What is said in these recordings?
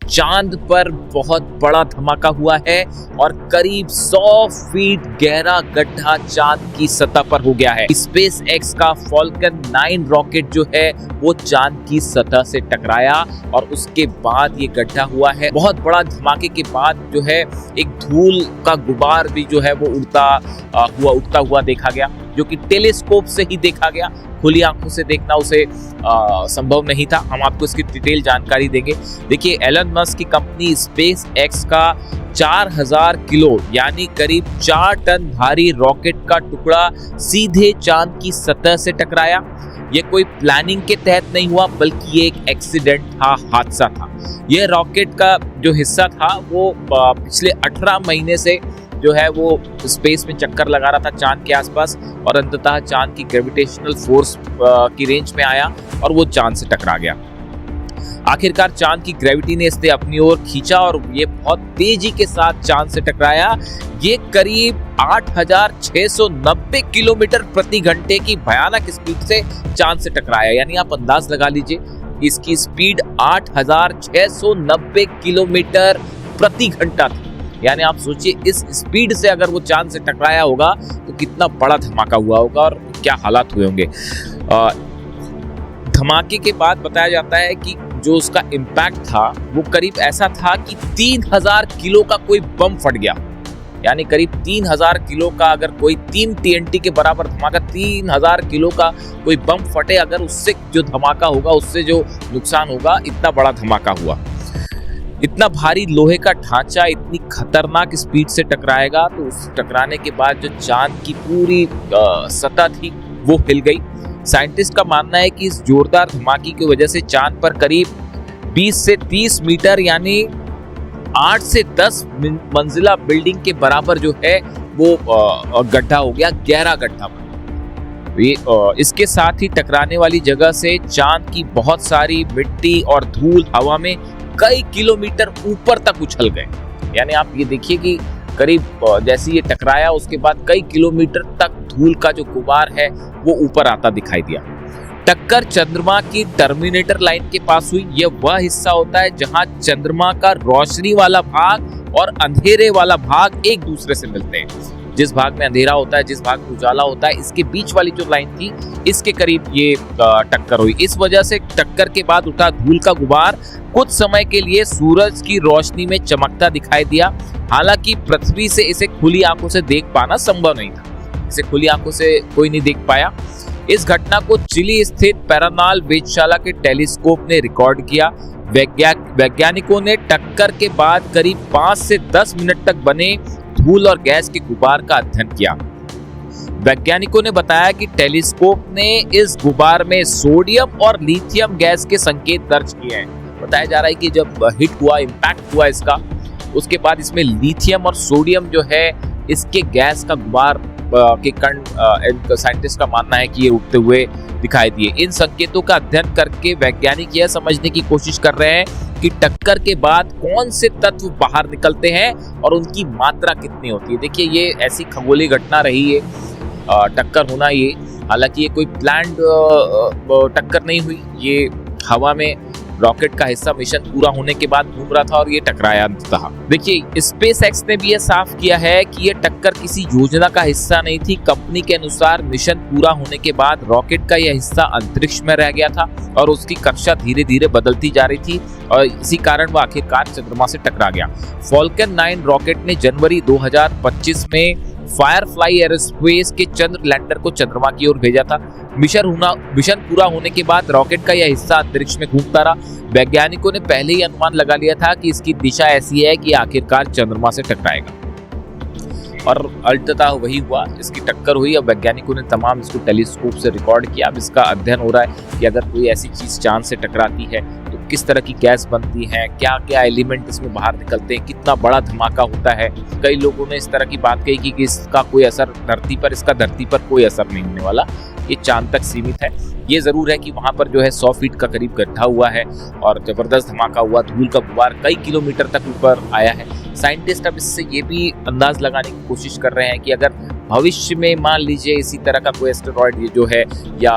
चांद पर बहुत बड़ा धमाका हुआ है और करीब 100 फीट गहरा गड्ढा चांद की सतह पर हो गया है। स्पेस एक्स का फॉल्कन 9 रॉकेट जो है वो चांद की सतह से टकराया और उसके बाद ये गड्ढा हुआ है। बहुत बड़ा धमाके के बाद जो है एक धूल का गुबार भी जो है वो उड़ता हुआ देखा गया, जो कि टेलीस्कोप से ही देखा गया। खुली आंखों से देखना उसे संभव नहीं था। हम आपको इसकी डिटेल जानकारी देंगे। देखिए, एलन मस्क की कंपनी स्पेस एक्स का 4000 किलो यानी करीब 4 टन भारी रॉकेट का टुकड़ा सीधे चांद की सतह से टकराया। ये कोई प्लानिंग के तहत नहीं हुआ, बल्कि ये एक एक्सीडेंट था, हादसा था। यह रॉकेट का जो हिस्सा था वो पिछले 18 महीने से जो है वो स्पेस में चक्कर लगा रहा था चांद के आसपास, और अंततः चांद की ग्रेविटेशनल फोर्स की रेंज में आया और वो चांद से टकरा गया। आखिरकार चांद की ग्रेविटी ने इसे अपनी ओर खींचा और ये बहुत तेजी के साथ चांद से टकराया। ये करीब 8690 किलोमीटर प्रति घंटे की भयानक स्पीड से चांद से टकराया। यानी आप अंदाज लगा लीजिए, इसकी स्पीड 8690 किलोमीटर प्रति घंटा थी। यानी आप सोचिए, इस स्पीड से अगर वो चांद से टकराया होगा तो कितना बड़ा धमाका हुआ होगा और क्या हालात हुए होंगे। धमाके के बाद बताया जाता है कि जो उसका इम्पैक्ट था वो करीब ऐसा था कि 3000 किलो का कोई बम फट गया। यानी करीब 3000 किलो का, अगर कोई 3 TNT के बराबर धमाका, 3000 किलो का कोई बम फटे, अगर उससे जो धमाका होगा, उससे जो नुकसान होगा, इतना बड़ा धमाका हुआ। इतना भारी लोहे का ढांचा इतनी खतरनाक स्पीड से टकराएगा, तो उस टकराने के बाद जो चांद की पूरी सतह थी वो हिल गई। साइंटिस्ट का मानना है कि इस जोरदार धमाके की वजह से चांद पर करीब 20 से 30 मीटर यानी 8 से 10 मंजिला बिल्डिंग के बराबर जो है वो गड्ढा हो गया, गहरा गड्ढा। इसके साथ ही टकराने वाली जगह से चांद की बहुत सारी मिट्टी और धूल हवा में कई किलोमीटर ऊपर तक उछल गए। यानी आप ये देखिए कि करीब जैसे ये टकराया उसके बाद कई किलोमीटर तक धूल का जो गुबार है वो ऊपर आता दिखाई दिया। टक्कर चंद्रमा की टर्मिनेटर लाइन के पास हुई। यह वह हिस्सा होता है जहां चंद्रमा का रोशनी वाला भाग और अंधेरे वाला भाग एक दूसरे से मिलते हैं। जिस भाग में अंधेरा होता है, जिस भाग में उजाला होता है, इसके बीच वाली जो लाइन थी, इसके करीब ये टक्कर हुई। इस वजह से टक्कर के बाद उठा धूल का गुबार कुछ समय के लिए सूरज की रोशनी में चमकता दिखाई दिया। हालांकि पृथ्वी से इसे खुली आंखों से देख पाना संभव नहीं था। इसे खुली आंखों से कोई नहीं देख पाया। इस घटना को चिली स्थित पैरानॉल वेधशाला के टेलीस्कोप ने रिकॉर्ड किया। वैज्ञानिकों ने टक्कर के बाद करीब 5 से 10 मिनट तक बने धूल और गैस के गुबार का अध्ययन किया। वैज्ञानिकों ने बताया कि टेलीस्कोप ने इस गुबार में सोडियम और लिथियम गैस के संकेत दर्ज किए हैं। बताया जा रहा है कि जब हिट हुआ, इम्पैक्ट हुआ इसका, उसके बाद इसमें लिथियम और सोडियम जो है इसके गैस का गुबार के कण साइंटिस्ट का मानना है कि ये उठते हुए दिखाई दिए। इन संकेतों का अध्ययन करके वैज्ञानिक यह समझने की कोशिश कर रहे हैं कि टक्कर के बाद कौन से तत्व बाहर निकलते हैं और उनकी मात्रा कितनी होती है। देखिए, ये ऐसी खगोलीय घटना रही है टक्कर होना। ये हालांकि ये कोई प्लान्ड टक्कर नहीं हुई, ये हवा में रॉकेट का हिस्सा मिशन पूरा होने के बाद घूम रहा था और ये टकराया अंततः। देखिए, स्पेस एक्स ने भी ये साफ किया है कि ये टक्कर किसी योजना का हिस्सा नहीं थी। कंपनी के अनुसार मिशन पूरा होने के बाद रॉकेट का यह हिस्सा अंतरिक्ष में रह गया था और उसकी कक्षा धीरे धीरे बदलती जा रही थी और इसी कारण वह आखिरकार चंद्रमा से टकरा गया। फॉल्कन 9 रॉकेट ने जनवरी 2025 में फायरफ्लाई एरोस्पेस के चंद्र लैंडर को चंद्रमा की ओर भेजा था। मिशन पूरा होने के बाद रॉकेट का यह हिस्सा अंतरिक्ष में घूमता रहा। वैज्ञानिकों ने पहले ही अनुमान लगा लिया था कि इसकी दिशा ऐसी है कि आखिरकार चंद्रमा से टकराएगा और अंततः वही हुआ, इसकी टक्कर हुई। अब वैज्ञानिकों ने तमाम इसको टेलीस्कोप से रिकॉर्ड किया। अब इसका अध्ययन हो रहा है कि अगर कोई ऐसी चीज चांद से टकराती है तो किस तरह की गैस बनती है, क्या क्या एलिमेंट इसमें बाहर निकलते हैं, कितना बड़ा धमाका होता है। कई लोगों ने इस तरह की बात कही कि इसका कोई असर धरती पर कोई असर नहीं होने वाला, ये चांद तक सीमित है। ये जरूर है कि वहां पर जो है 100 फीट का करीब गड्ढा हुआ है और जबरदस्त धमाका हुआ, धूल का गुबार कई किलोमीटर तक ऊपर आया है। साइंटिस्ट अब इससे ये भी अंदाज लगाने की कोशिश कर रहे हैं कि अगर भविष्य में मान लीजिए इसी तरह का कोई एस्टेरॉयड ये जो है या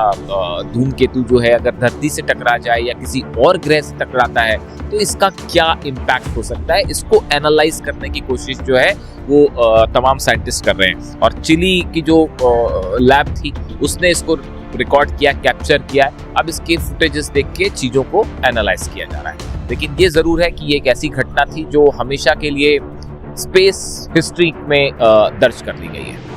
धूमकेतु जो है अगर धरती से टकरा जाए या किसी और ग्रह से टकराता है तो इसका क्या इम्पैक्ट हो सकता है, इसको एनालाइज करने की कोशिश जो है वो तमाम साइंटिस्ट कर रहे हैं। और चिली की जो लैब थी उसने इसको रिकॉर्ड किया, कैप्चर किया। अब इसके फुटेजेस देख के चीज़ों को एनालाइज किया जा रहा है। लेकिन ये ज़रूर है कि ये एक ऐसी घटना थी जो हमेशा के लिए स्पेस हिस्ट्री में दर्ज कर ली गई है।